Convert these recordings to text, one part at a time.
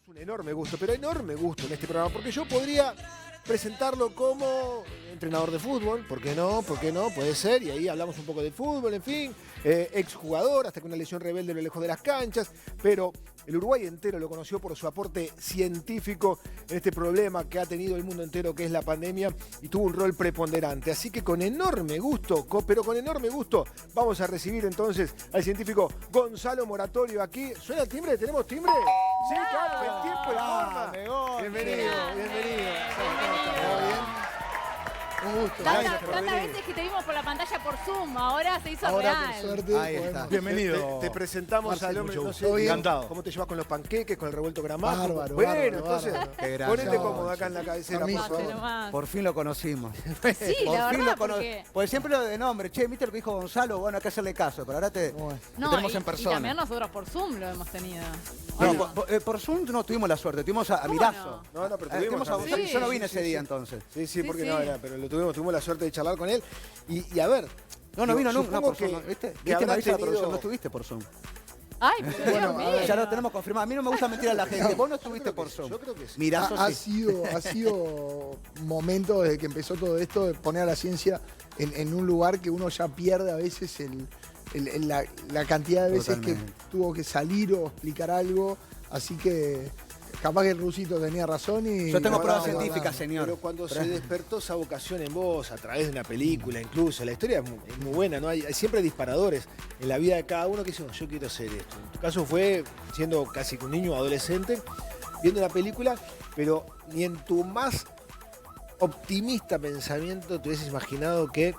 Un enorme gusto, pero enorme gusto en este programa, porque yo podría presentarlo como entrenador de fútbol, ¿por qué no? ¿Por qué no? Puede ser, y ahí hablamos un poco de fútbol, en fin, exjugador, hasta que una lesión rebelde lo lejos de las canchas, pero el Uruguay entero lo conoció por su aporte científico en este problema que ha tenido el mundo entero, que es la pandemia, y tuvo un rol preponderante. Así que con enorme gusto, pero con enorme gusto, vamos a recibir entonces al científico Gonzalo Moratorio aquí. ¿Suena el timbre? ¿Tenemos timbre? Sí, claro, en tiempo y forma. Bienvenido, bienvenido. ¿Todo bien? Un gusto. Tantas veces que te vimos por la pantalla por Zoom, ahora se hizo real. Por suerte, Ahí está. Bienvenido. Te presentamos Marcel, al hombre, mucho no gusto. sé, Encantado. ¿cómo te llevas con los panqueques, con el revuelto gramajo? Bárbaro, Bueno, bárbaro, entonces, bárbaro. ponete cómodo acá en la cabecera, por Permiso. favor. Por fin lo conocimos. Sí, la verdad, porque... Porque siempre lo de nombre. Che, ¿viste lo que dijo Gonzalo? Bueno, hay que hacerle caso. Pero ahora te tenemos en y persona. también nosotros por Zoom lo hemos tenido. No, por Zoom no tuvimos la suerte. Tuvimos a ¿Cómo Mirazo. No, pero tuvimos a a Gonzalo. Sí, Yo no vine sí, ese día sí. entonces. Sí, porque Sí, no sí. era, pero tuvimos la suerte de charlar con él. Y a ver. No vino nunca supongo por Zoom. que- ¿Viste? que ¿Viste, habrás Marisa, la tenido- producción? No estuviste por Zoom. Ay, pero Dios mío. Ya lo tenemos confirmado. A mí no me gusta mentir a la gente. Vos no estuviste por Zoom. Yo creo que sí. Mirazo Ha sí. sido momento desde que empezó todo esto de poner a la ciencia en un lugar que uno ya pierde a veces la cantidad de veces Totalmente. que tuvo que salir o explicar algo. Así que capaz que el rusito tenía razón y... Yo tengo No, pruebas no, no, científicas, no. señor. Pero cuando se despertó esa vocación en vos, a través de una película incluso, la historia es muy buena, ¿no? Hay siempre disparadores en la vida de cada uno que dicen, yo quiero hacer esto. En tu caso fue siendo casi un niño adolescente, viendo la película, pero ni en tu más optimista pensamiento te hubieses imaginado que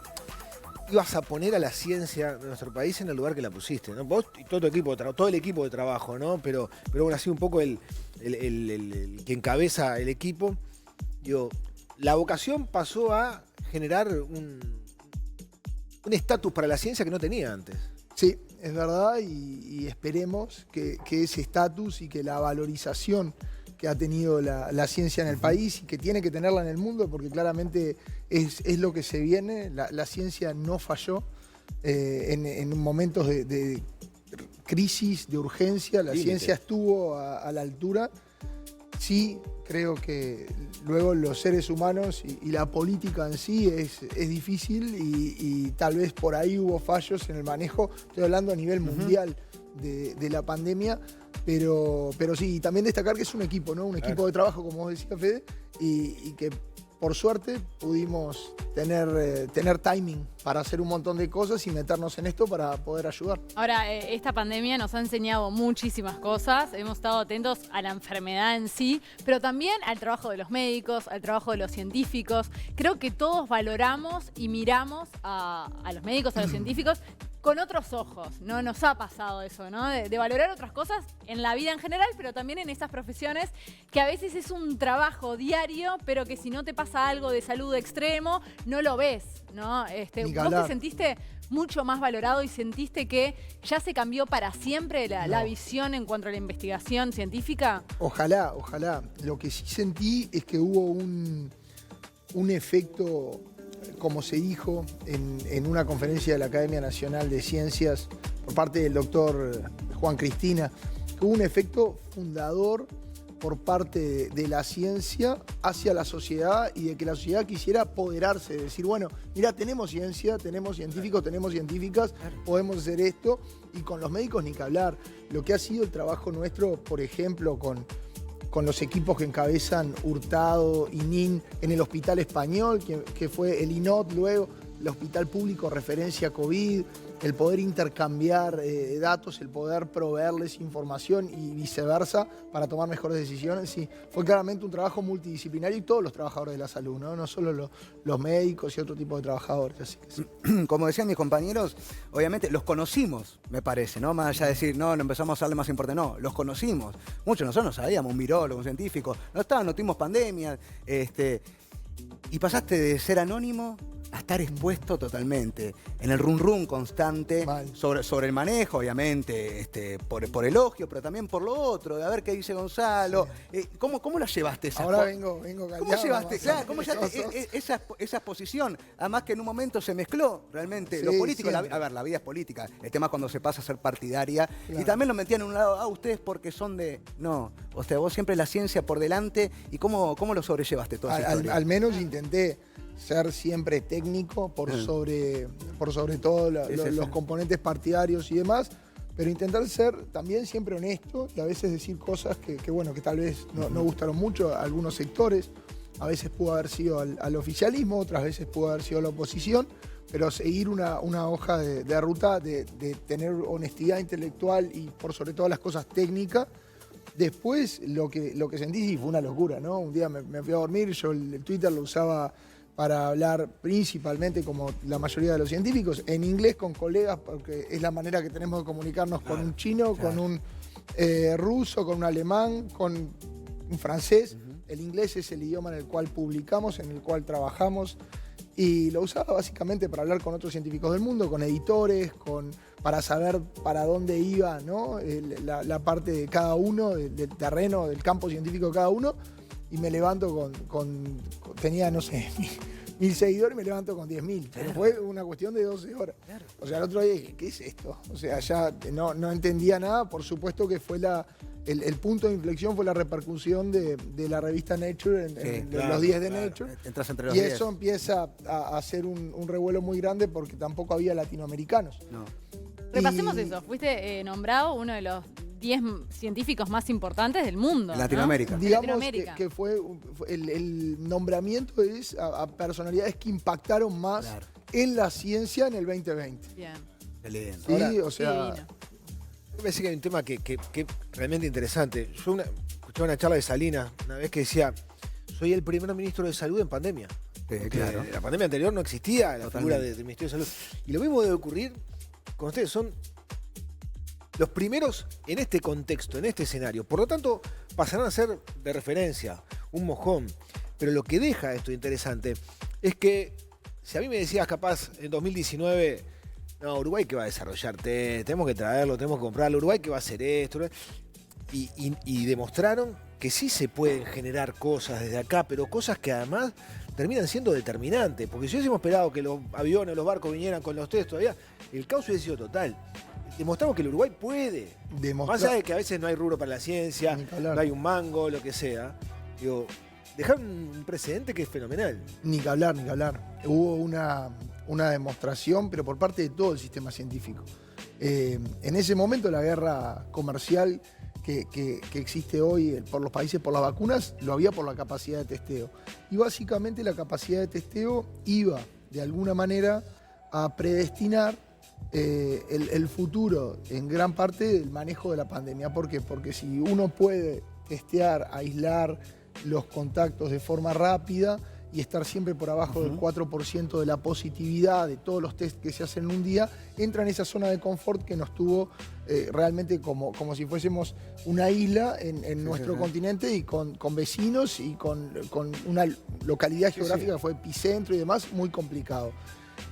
ibas a poner a la ciencia de nuestro país en el lugar que la pusiste, ¿no? Vos y todo tu equipo todo el equipo de trabajo, ¿no? Pero bueno, así un poco el que encabeza el equipo. Digo, la vocación pasó a generar un estatus para la ciencia que no tenía antes. Sí, es verdad y esperemos que ese estatus y que la valorización que ha tenido la ciencia en el país y que tiene que tenerla en el mundo, porque claramente es lo que se viene. La ciencia no falló en momentos de crisis, de urgencia. La Límite. ciencia estuvo a la altura. Sí, creo que luego los seres humanos y la política en sí es difícil y tal vez por ahí hubo fallos en el manejo. Estoy hablando a nivel mundial de la pandemia. Pero sí, también destacar que es un equipo, ¿no? Un equipo de trabajo, como vos decías, Fede, y que por suerte pudimos tener timing para hacer un montón de cosas y meternos en esto para poder ayudar. Ahora, esta pandemia nos ha enseñado muchísimas cosas. Hemos estado atentos a la enfermedad en sí, pero también al trabajo de los médicos, al trabajo de los científicos. Creo que todos valoramos y miramos a los médicos, a los científicos, con otros ojos, ¿no? Nos ha pasado eso, ¿no? De valorar otras cosas en la vida en general, pero también en esas profesiones que a veces es un trabajo diario, pero que si no te pasa algo de salud extremo, no lo ves, ¿no? Ni que ¿Vos hablar. te sentiste mucho más valorado y sentiste que ya se cambió para siempre la visión en cuanto a la investigación científica? Ojalá, ojalá. Lo que sí sentí es que hubo un efecto, como se dijo en una conferencia de la Academia Nacional de Ciencias por parte del doctor Juan Cristina, que hubo un efecto fundador por parte de la ciencia hacia la sociedad y de que la sociedad quisiera apoderarse, de decir, bueno, mira, tenemos ciencia, tenemos científicos, tenemos científicas, podemos hacer esto, y con los médicos ni que hablar. Lo que ha sido el trabajo nuestro, por ejemplo, con los equipos que encabezan Hurtado y NIN en el Hospital Español, que fue el INOT luego, el Hospital Público Referencia COVID, el poder intercambiar datos, el poder proveerles información y viceversa para tomar mejores decisiones. Sí, fue claramente un trabajo multidisciplinario y todos los trabajadores de la salud, no solo los médicos y otro tipo de trabajadores. Así que sí. Como decían mis compañeros, obviamente los conocimos, me parece, ¿no? Más allá de decir, no empezamos a darle más importancia, no, los conocimos. Muchos de nosotros no sabíamos, un virólogo, un científico, no tuvimos pandemia, y pasaste de ser anónimo a estar expuesto totalmente, en el run constante sobre el manejo, obviamente, por elogio, pero también por lo otro, de a ver qué dice Gonzalo. ¿Cómo la llevaste esa Ahora vengo caldeado. ¿Cómo llevaste, cómo llevaste esa exposición? Además que en un momento se mezcló realmente lo político. A ver, la vida es política. El tema es cuando se pasa a ser partidaria. Claro. Y también lo metían en un lado, ustedes porque son de... No, o sea, vos siempre la ciencia por delante. ¿Y cómo lo sobrellevaste toda esa historia? Al menos intenté ser siempre técnico por sobre todo los componentes partidarios y demás, pero intentar ser también siempre honesto y a veces decir cosas que tal vez no gustaron mucho a algunos sectores. A veces pudo haber sido al oficialismo, otras veces pudo haber sido a la oposición, pero seguir una hoja de ruta, de tener honestidad intelectual y por sobre todas las cosas técnicas. Después lo que sentí sí, fue una locura, ¿no? Un día me fui a dormir, yo el Twitter lo usaba para hablar principalmente, como la mayoría de los científicos, en inglés con colegas, porque es la manera que tenemos de comunicarnos con un chino, con un ruso, con un alemán, con un francés. El inglés es el idioma en el cual publicamos, en el cual trabajamos, y lo usaba básicamente para hablar con otros científicos del mundo, con editores, para saber para dónde iba, ¿no? La parte de cada uno, del terreno, del campo científico de cada uno. Y me levanto tenía, no sé, 1000 seguidores y me levanto con 10.000. Pero fue una cuestión de 12 horas. Claro. O sea, el otro día dije, ¿qué es esto? O sea, ya no entendía nada. Por supuesto que fue el punto de inflexión fue la repercusión de la revista Nature, en los 10 de Nature. Entras entre los y 10. eso empieza a hacer un revuelo muy grande porque tampoco había latinoamericanos. No. Repasemos eso. Fuiste nombrado uno de los 10 científicos más importantes del mundo. En Latinoamérica. ¿no? Digamos Latinoamérica. que fue el nombramiento es a personalidades que impactaron más en la ciencia en el 2020. Bien. Excelente. Sí, Ahora, o sea... Me parece que hay un tema que realmente interesante. Yo escuchaba una charla de Salinas una vez que decía, soy el primer ministro de salud en pandemia. Claro. La pandemia anterior no existía la figura del Ministerio de Salud. Y lo mismo debe ocurrir con ustedes. Son los primeros en este contexto, en este escenario. Por lo tanto, pasarán a ser de referencia, un mojón. Pero lo que deja esto interesante es que si a mí me decías capaz en 2019, no, Uruguay que va a desarrollar tenemos que traerlo, tenemos que comprarlo, Uruguay que va a hacer esto. Y demostraron que sí se pueden generar cosas desde acá, pero cosas que además terminan siendo determinantes. Porque si hubiésemos esperado que los aviones, los barcos vinieran con los test todavía, el caos hubiese sido total. Demostramos que el Uruguay puede. Más allá de que a veces no hay rubro para la ciencia, no hay un mango, lo que sea. Digo, dejar un precedente que es fenomenal. Ni que hablar. Hubo una demostración, pero por parte de todo el sistema científico. En ese momento la guerra comercial que existe hoy por los países por las vacunas, lo había por la capacidad de testeo. Y básicamente la capacidad de testeo iba, de alguna manera, a predestinar el futuro, en gran parte, del manejo de la pandemia. ¿Por qué? Porque si uno puede testear, aislar los contactos de forma rápida y estar siempre por abajo del 4% de la positividad de todos los test que se hacen en un día, entra en esa zona de confort que nos tuvo realmente como si fuésemos una isla en nuestro continente y con vecinos y con una localidad geográfica que fue epicentro y demás, muy complicado.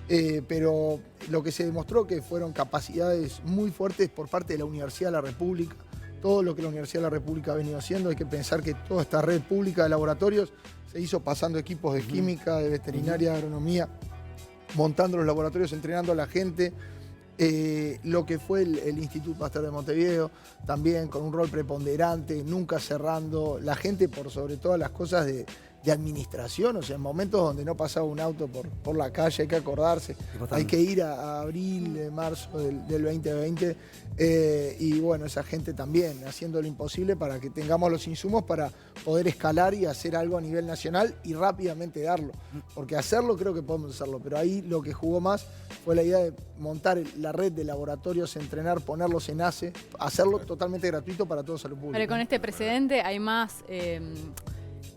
Pero lo que se demostró que fueron capacidades muy fuertes por parte de la Universidad de la República. Todo lo que la Universidad de la República ha venido haciendo, hay que pensar que toda esta red pública de laboratorios se hizo pasando equipos de química, de veterinaria, de agronomía, montando los laboratorios, entrenando a la gente. Lo que fue el Instituto Pasteur de Montevideo, también con un rol preponderante, nunca cerrando, la gente por sobre todas las cosas de administración, o sea, en momentos donde no pasaba un auto por la calle, hay que acordarse, hay que ir a abril, marzo del 2020, y bueno, esa gente también haciendo lo imposible para que tengamos los insumos para poder escalar y hacer algo a nivel nacional y rápidamente darlo, porque hacerlo creo que podemos hacerlo, pero ahí lo que jugó más fue la idea de montar la red de laboratorios, entrenar, ponerlos en ACE, hacerlo totalmente gratuito para toda salud pública. Pero con este precedente hay más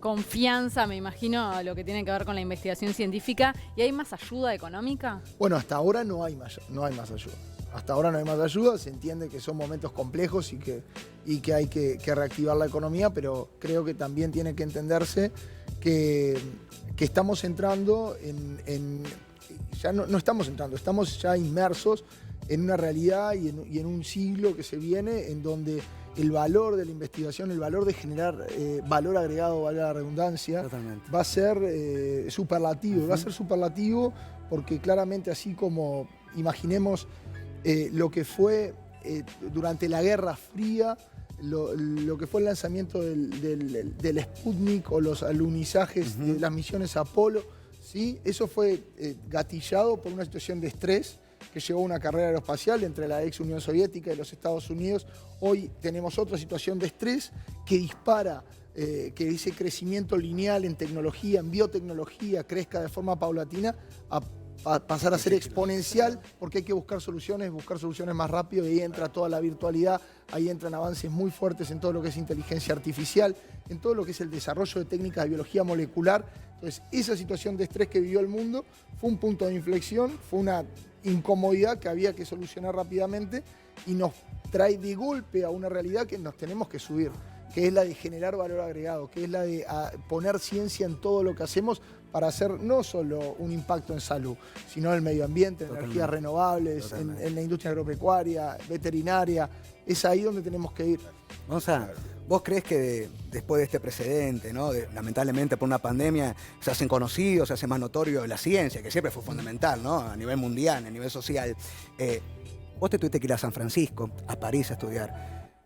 confianza, me imagino, a lo que tiene que ver con la investigación científica, y hay más ayuda económica. Bueno, hasta ahora no hay más ayuda. Hasta ahora no hay más ayuda, se entiende que son momentos complejos y que hay que reactivar la economía, pero creo que también tiene que entenderse que estamos entrando en ya no estamos entrando, estamos ya inmersos en una realidad y en un siglo que se viene en donde el valor de la investigación, el valor de generar valor agregado, valga la redundancia, Totalmente. va a ser superlativo. Va a ser superlativo porque claramente así como imaginemos lo que fue durante la Guerra Fría, lo que fue el lanzamiento del Sputnik o los alunizajes de las misiones Apolo, ¿sí? Eso fue gatillado por una situación de estrés que llevó a una carrera aeroespacial entre la ex Unión Soviética y los Estados Unidos. Hoy tenemos otra situación de estrés que dispara que ese crecimiento lineal en tecnología, en biotecnología, crezca de forma paulatina a pasar a ser exponencial, porque hay que buscar soluciones más rápido, y ahí entra toda la virtualidad, ahí entran avances muy fuertes en todo lo que es inteligencia artificial, en todo lo que es el desarrollo de técnicas de biología molecular. Entonces, esa situación de estrés que vivió el mundo fue un punto de inflexión, fue una incomodidad que había que solucionar rápidamente y nos trae de golpe a una realidad que nos tenemos que subir, que es la de generar valor agregado, que es la de poner ciencia en todo lo que hacemos para hacer no solo un impacto en salud, sino en el medio ambiente, en energías renovables, en la industria agropecuaria, veterinaria. Es ahí donde tenemos que ir. Gonza, ¿vos crees que después de este precedente, ¿no? Lamentablemente por una pandemia, se hacen conocidos, se hace más notorio la ciencia, que siempre fue fundamental, ¿no? A nivel mundial, a nivel social. Vos te tuviste que ir a San Francisco, a París a estudiar.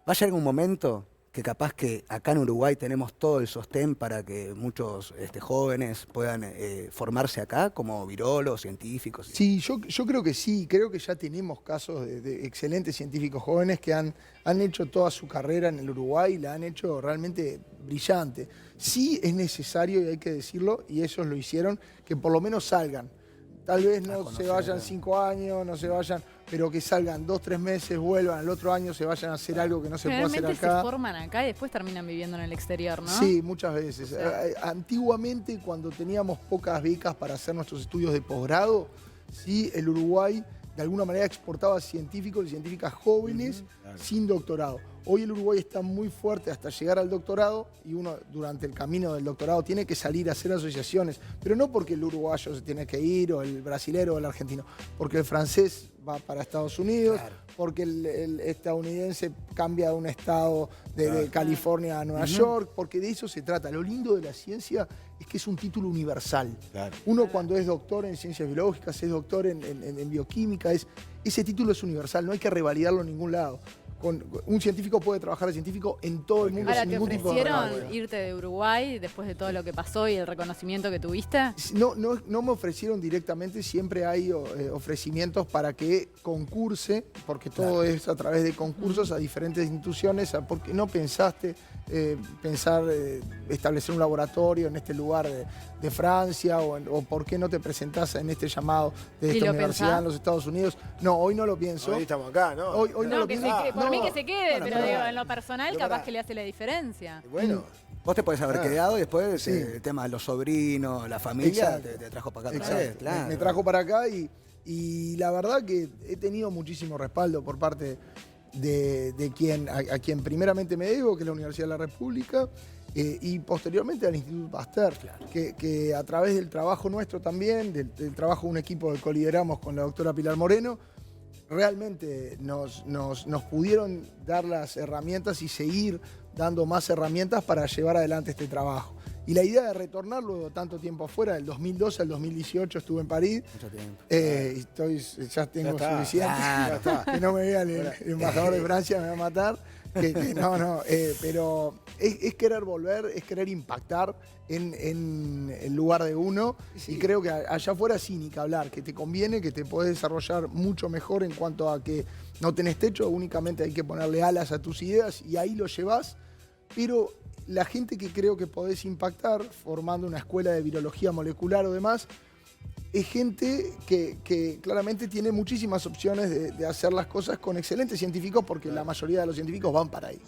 ¿Va a llegar un momento que capaz que acá en Uruguay tenemos todo el sostén para que muchos jóvenes puedan formarse acá como virólogos, científicos? Sí, yo creo que sí, creo que ya tenemos casos de excelentes científicos jóvenes que han hecho toda su carrera en el Uruguay y la han hecho realmente brillante. Sí es necesario, y hay que decirlo, y ellos lo hicieron, que por lo menos salgan. Tal vez no se vayan 5 años, no se vayan, pero que salgan 2, 3 meses, vuelvan al otro año, se vayan a hacer algo que no se puede hacer acá. Generalmente se forman acá y después terminan viviendo en el exterior, ¿no? Sí, muchas veces. Antiguamente, cuando teníamos pocas becas para hacer nuestros estudios de posgrado, sí, el Uruguay de alguna manera exportaba científicos y científicas jóvenes sin doctorado. Hoy el Uruguay está muy fuerte hasta llegar al doctorado y uno durante el camino del doctorado tiene que salir a hacer asociaciones, pero no porque el uruguayo se tiene que ir o el brasilero o el argentino, porque el francés va para Estados Unidos, porque el estadounidense cambia de un estado de California a Nueva York, porque de eso se trata. Lo lindo de la ciencia es que es un título universal. Uno cuando es doctor en ciencias biológicas, es doctor en bioquímica, ese título es universal, no hay que revalidarlo en ningún lado. Un científico puede trabajar de científico en todo el mundo. Ahora, sin ¿te ningún tipo de ofrecieron revalida. irte de Uruguay después de todo lo que pasó y el reconocimiento que tuviste? No me ofrecieron directamente, siempre hay ofrecimientos para que concurse, porque todo es a través de concursos a diferentes instituciones. ¿Por qué no pensaste establecer un laboratorio en este lugar de Francia? O por qué no te presentás en este llamado de esta universidad en los Estados Unidos? No, hoy no lo pienso. Hoy estamos acá, ¿no? Hoy no lo pienso. Por mí que se quede, Bueno, pero digo, en lo personal pero capaz pará. que le hace la diferencia. Bueno, Vos te podés haber quedado y después Sí. el tema de los sobrinos, la familia, Exacto. te trajo para acá. Exacto. Claro. Me trajo para acá y la verdad que he tenido muchísimo respaldo por parte de a quien primeramente me debo, que es la Universidad de la República, y posteriormente al Instituto Pasteur, que a través del trabajo nuestro también, del trabajo de un equipo que colideramos con la doctora Pilar Moreno, realmente nos pudieron dar las herramientas y seguir dando más herramientas para llevar adelante este trabajo. Y la idea de retornar luego tanto tiempo afuera, del 2012 al 2018 estuve en París. Mucho tiempo. Ya tengo está, suficiente. ya está. Que no me vea el embajador de Francia, me va a matar. Pero es querer volver, es querer impactar en el lugar de uno. Y creo que allá afuera sí, ni que hablar, que te conviene, que te podés desarrollar mucho mejor en cuanto a que no tenés techo, únicamente hay que ponerle alas a tus ideas y ahí lo llevas. Pero la gente que creo que podés impactar formando una escuela de virología molecular o demás, es gente que claramente tiene muchísimas opciones de hacer las cosas con excelentes científicos, porque la mayoría de los científicos van para ahí,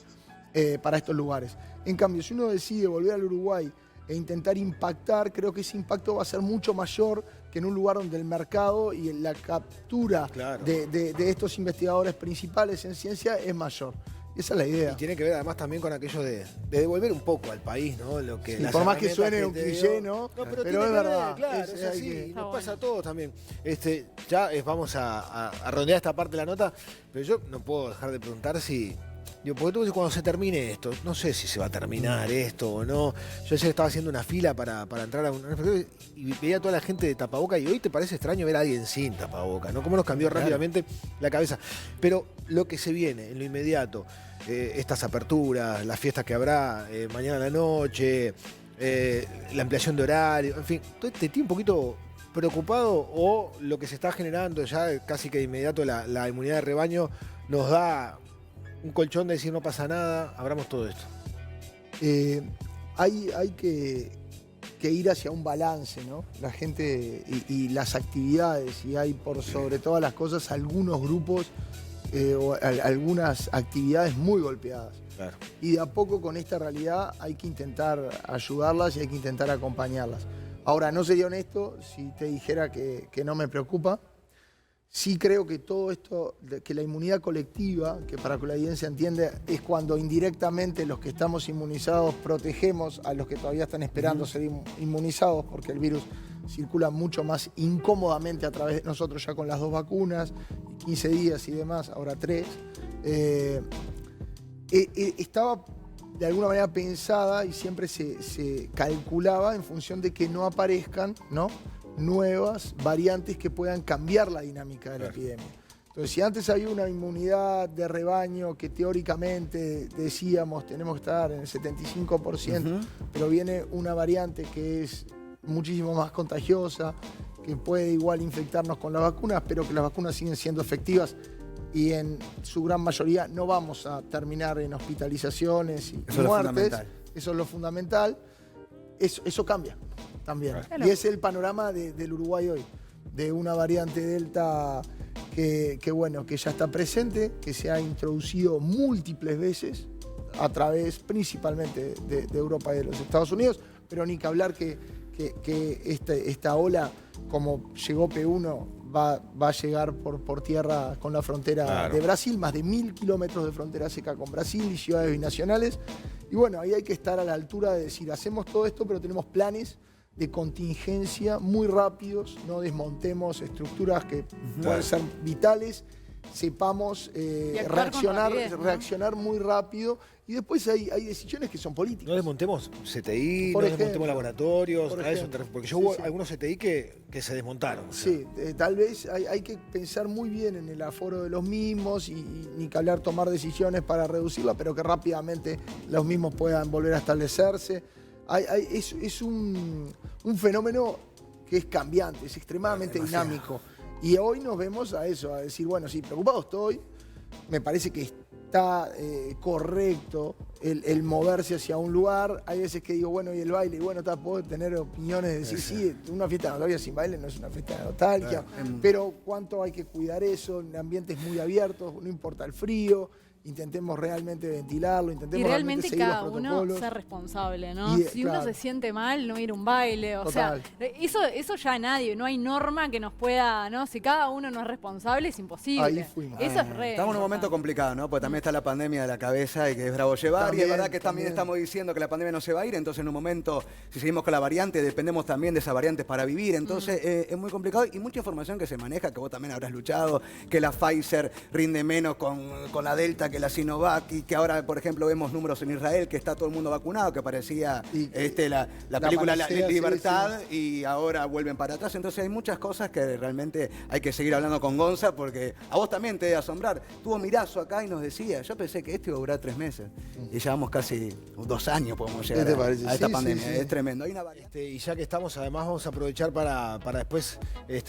para estos lugares. En cambio, si uno decide volver al Uruguay e intentar impactar, creo que ese impacto va a ser mucho mayor que en un lugar donde el mercado y la captura de estos investigadores principales en ciencia es mayor. Esa es la idea. Y tiene que ver además también con aquello de devolver un poco al país, ¿no? Lo que Sí, por más que suene un cliché, ¿no? Pero es tiene que ver, verdad. claro, es hay así, que- nos pasa a todos también. Vamos a redondear esta parte de la nota, pero yo no puedo dejar de preguntar si... porque tú dices, cuando se termine esto, no sé si se va a terminar esto o no. Yo ayer estaba haciendo una fila para entrar a un... y veía a toda la gente de tapaboca y hoy te parece extraño ver a alguien sin tapaboca, ¿no? Cómo nos cambió rápidamente la cabeza. Pero lo que se viene en lo inmediato, estas aperturas, las fiestas que habrá mañana a la noche, la ampliación de horario, en fin, ¿te tiene un poquito preocupado o lo que se está generando ya casi que de inmediato la inmunidad de rebaño nos da un colchón de decir no pasa nada, abramos todo esto? Hay que ir hacia un balance, ¿no? La gente y las actividades, y hay por sobre todas las cosas algunos grupos o algunas actividades muy golpeadas. Claro. Y de a poco con esta realidad hay que intentar ayudarlas y hay que intentar acompañarlas. Ahora, no sería honesto si te dijera que no me preocupa. Sí creo que todo esto, que la inmunidad colectiva, que para que la audiencia entienda, es cuando indirectamente los que estamos inmunizados protegemos a los que todavía están esperando ser inmunizados, porque el virus circula mucho más incómodamente a través de nosotros ya con las 2 vacunas, 15 días y demás, ahora 3. Estaba de alguna manera pensada y siempre se calculaba en función de que no aparezcan, ¿no?, nuevas variantes que puedan cambiar la dinámica de la epidemia. Entonces, si antes había una inmunidad de rebaño que teóricamente decíamos tenemos que estar en el 75%, pero viene una variante que es muchísimo más contagiosa, que puede igual infectarnos con las vacunas, pero que las vacunas siguen siendo efectivas y en su gran mayoría no vamos a terminar en hospitalizaciones y muertes. Eso es lo fundamental. Eso cambia también. Claro. Y es el panorama del Uruguay hoy, de una variante Delta que ya está presente, que se ha introducido múltiples veces a través principalmente de Europa y de los Estados Unidos, pero ni que hablar que esta ola, como llegó P1, va a llegar por tierra con la frontera de Brasil, más de 1000 kilómetros de frontera seca con Brasil y ciudades binacionales. Y bueno, ahí hay que estar a la altura de decir, hacemos todo esto, pero tenemos planes de contingencia muy rápidos, no desmontemos estructuras que pueden ser vitales, sepamos reaccionar muy rápido, y después hay decisiones que son políticas. No desmontemos CTI, no desmontemos laboratorios, porque yo hubo algunos CTI que se desmontaron. Sí, tal vez hay que pensar muy bien en el aforo de los mismos y ni que hablar tomar decisiones para reducirla, pero que rápidamente los mismos puedan volver a establecerse. Es un fenómeno que es cambiante, es extremadamente dinámico. Y hoy nos vemos a eso, a decir, bueno, sí, preocupado estoy, me parece que está correcto el moverse hacia un lugar. Hay veces que digo, bueno, y el baile, y bueno, puedo tener opiniones de decir, sí, una fiesta de nostalgia sin baile no es una fiesta de nostalgia, pero cuánto hay que cuidar eso en ambientes muy abiertos, no importa el frío. Intentemos realmente ventilarlo, intentemos y realmente seguir cada los protocolos. Uno ser responsable, ¿no? Si claro. uno se siente mal, no ir a un baile, o sea, eso ya nadie, no hay norma que nos pueda, ¿no? Si cada uno no es responsable, es imposible. Ahí fuimos. Eso es re. Estamos en un momento complicado, ¿no? Porque también está la pandemia de la cabeza y que es bravo llevar. También, y es verdad que también estamos diciendo que la pandemia no se va a ir, entonces en un momento, si seguimos con la variante, dependemos también de esas variantes para vivir. Entonces es muy complicado y mucha información que se maneja, que vos también habrás luchado, que la Pfizer rinde menos con la Delta que la Sinovac, y que ahora, por ejemplo, vemos números en Israel que está todo el mundo vacunado, que parecía la película Libertad, y ahora vuelven para atrás. Entonces hay muchas cosas que realmente hay que seguir hablando con Gonza, porque a vos también te debe asombrar. Tuvo Mirazo acá y nos decía, yo pensé que esto iba a durar 3 meses, y llevamos casi 2 años podemos llegar a esta pandemia. Es tremendo. Hay una y ya que estamos, además vamos a aprovechar para después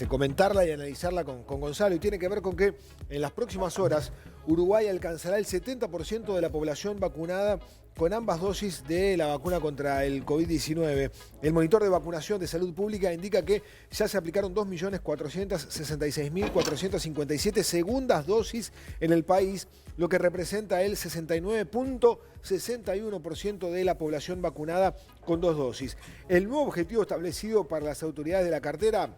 comentarla y analizarla con Gonzalo, y tiene que ver con que en las próximas horas Uruguay alcanzará el 70% de la población vacunada con ambas dosis de la vacuna contra el COVID-19. El monitor de vacunación de salud pública indica que ya se aplicaron 2.466.457 segundas dosis en el país, lo que representa el 69.61% de la población vacunada con 2 dosis. El nuevo objetivo establecido para las autoridades de la cartera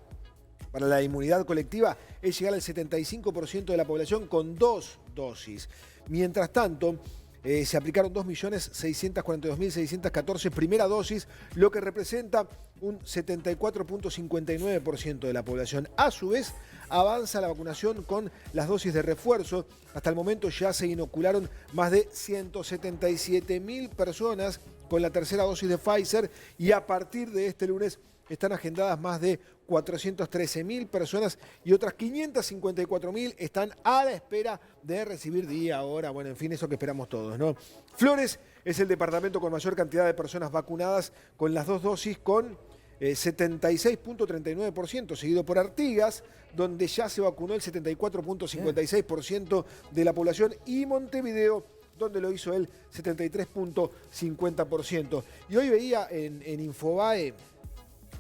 para la inmunidad colectiva es llegar al 75% de la población con 2 dosis. Mientras tanto, se aplicaron 2.642.614 primera dosis, lo que representa un 74.59% de la población. A su vez, avanza la vacunación con las dosis de refuerzo. Hasta el momento ya se inocularon más de 177.000 personas con la tercera dosis de Pfizer y a partir de este lunes están agendadas más de 413.000 personas y otras 554.000 están a la espera de recibir día, hora, bueno, en fin, eso que esperamos todos, ¿no? Flores es el departamento con mayor cantidad de personas vacunadas con las dos dosis, con 76.39%, seguido por Artigas, donde ya se vacunó el 74.56% de la población, y Montevideo, donde lo hizo el 73.50%. Y hoy veía en Infobae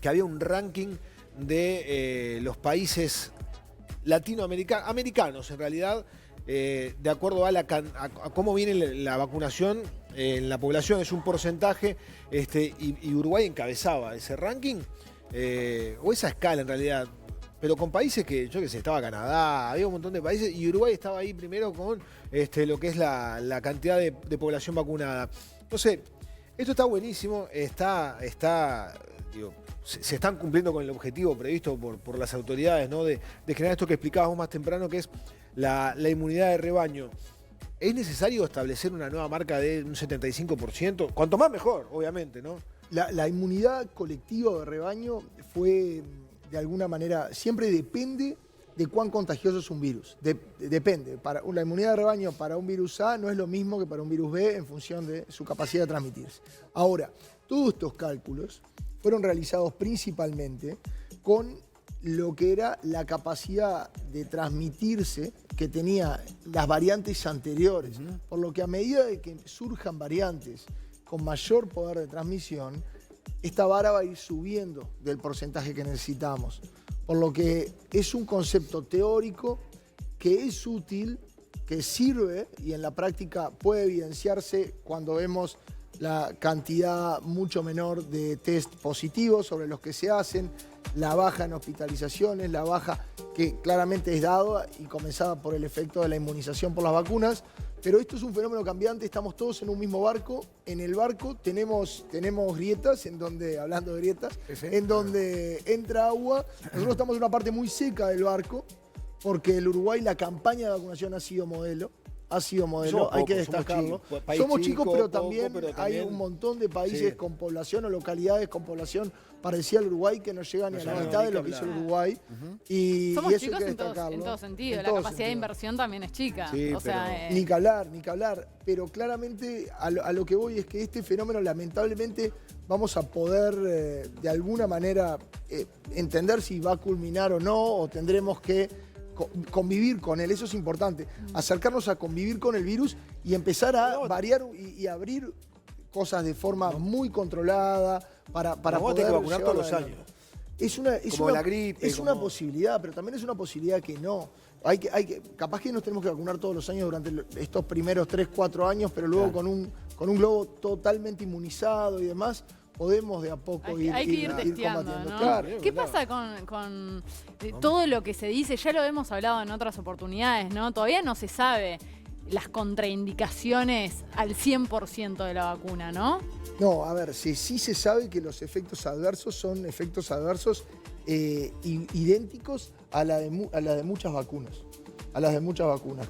que había un ranking de los países latinoamericanos, en realidad, de acuerdo a cómo viene la vacunación en la población, es un porcentaje, y Uruguay encabezaba ese ranking, o esa escala en realidad, pero con países que, yo qué sé, estaba Canadá, había un montón de países, y Uruguay estaba ahí primero con lo que es la cantidad de población vacunada. No sé, esto está buenísimo, digo, se están cumpliendo con el objetivo previsto por las autoridades, ¿no? De generar esto que explicábamos más temprano, que es la inmunidad de rebaño. ¿Es necesario establecer una nueva marca de un 75%? Cuanto más mejor, obviamente, ¿no? La inmunidad colectiva de rebaño fue, de alguna manera, siempre depende de cuán contagioso es un virus. Depende. La inmunidad de rebaño para un virus A no es lo mismo que para un virus B en función de su capacidad de transmitirse. Ahora, todos estos cálculos fueron realizados principalmente con lo que era la capacidad de transmitirse que tenía las variantes anteriores. Por lo que a medida de que surjan variantes con mayor poder de transmisión, esta vara va a ir subiendo del porcentaje que necesitamos. Por lo que es un concepto teórico que es útil, que sirve y en la práctica puede evidenciarse cuando vemos la cantidad mucho menor de test positivos sobre los que se hacen, la baja en hospitalizaciones, la baja que claramente es dada y comenzada por el efecto de la inmunización por las vacunas. Pero esto es un fenómeno cambiante, estamos todos en un mismo barco. En el barco tenemos grietas, en donde, hablando de grietas, en donde entra agua. Nosotros estamos en una parte muy seca del barco, porque el Uruguay, la campaña de vacunación ha sido modelo. Hay que destacarlo. Somos chicos, pero también hay un montón de países con población o localidades con población parecida al Uruguay que no llegan ni a la mitad de lo que hizo el Uruguay. Somos eso chicos hay que en todo sentido. La capacidad de inversión también es chica. Sí, ni que hablar. Pero claramente a lo que voy es que este fenómeno lamentablemente vamos a poder de alguna manera entender si va a culminar o no, o tendremos que convivir con él. Eso es importante, acercarnos a convivir con el virus y empezar a variar y abrir cosas de forma muy controlada para poder vacunar todos los años. La gripe. Es una posibilidad, pero también es una posibilidad que no. Capaz que nos tenemos que vacunar todos los años durante estos primeros 3, 4 años, pero luego con un globo totalmente inmunizado y demás, podemos de a poco ir testeando, combatiendo. ¿no? Claro. ¿Qué pasa con todo lo que se dice? Ya lo hemos hablado en otras oportunidades, ¿no? Todavía no se sabe las contraindicaciones al 100% de la vacuna, ¿no? No, a ver, sí se sabe que los efectos adversos son efectos adversos idénticos a la de muchas vacunas.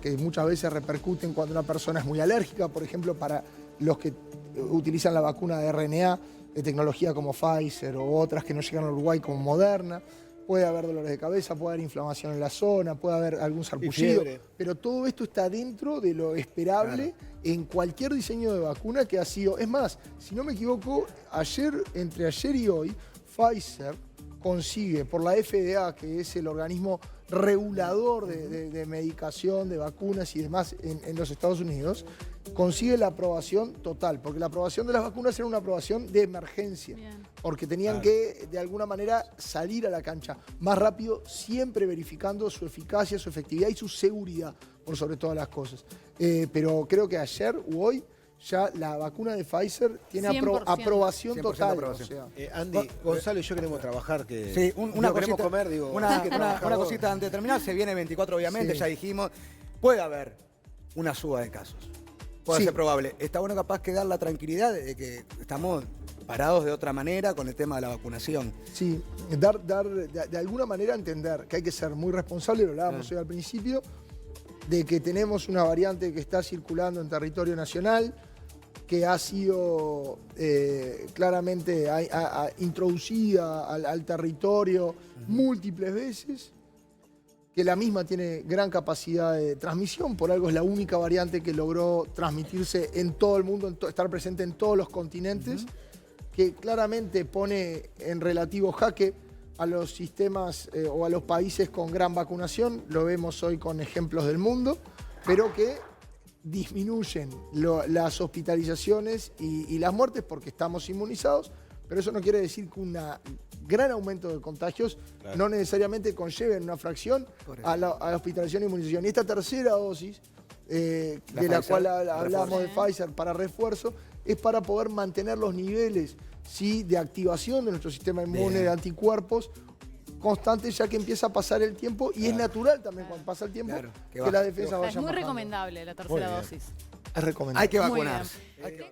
Que muchas veces repercuten cuando una persona es muy alérgica, por ejemplo, para los que utilizan la vacuna de RNA, de tecnología como Pfizer o otras que no llegan a Uruguay como Moderna. Puede haber dolores de cabeza, puede haber inflamación en la zona, puede haber algún sarpullido, pero todo esto está dentro de lo esperable en cualquier diseño de vacuna que ha sido. Es más, si no me equivoco, entre ayer y hoy, Pfizer consigue por la FDA, que es el organismo regulador de medicación, de vacunas y demás en los Estados Unidos, consigue la aprobación total, porque la aprobación de las vacunas era una aprobación de emergencia, porque tenían que de alguna manera salir a la cancha más rápido, siempre verificando su eficacia, su efectividad y su seguridad, por sobre todas las cosas. Pero creo que ayer u hoy ya la vacuna de Pfizer tiene aprobación total. Aprobación. O sea, Andy, Gonzalo y yo queremos trabajar. Una queremos comer, digo. Una cosita antes de terminar, se viene 24 obviamente, ya dijimos, puede haber una suba de casos. pueda Sí. ser probable. Está bueno capaz que dar la tranquilidad de que estamos parados de otra manera con el tema de la vacunación. Sí, dar de alguna manera entender que hay que ser muy responsable, lo hablábamos hoy al principio, de que tenemos una variante que está circulando en territorio nacional, que ha sido claramente introducida al territorio múltiples veces, que la misma tiene gran capacidad de transmisión, por algo es la única variante que logró transmitirse en todo el mundo, estar presente en todos los continentes, que claramente pone en relativo jaque a los sistemas o a los países con gran vacunación, lo vemos hoy con ejemplos del mundo, pero que disminuyen las hospitalizaciones y las muertes porque estamos inmunizados, pero eso no quiere decir que un gran aumento de contagios no necesariamente conlleven una fracción a la hospitalización e inmunización. Y esta tercera dosis, de la cual hablamos de Pfizer para refuerzo, es para poder mantener los niveles de activación de nuestro sistema inmune, de anticuerpos, constante, ya que empieza a pasar el tiempo y es natural también cuando pasa el tiempo que la defensa vaya Es muy bajando. recomendable la tercera dosis. Es recomendable. Hay que Muy vacunarse. bien.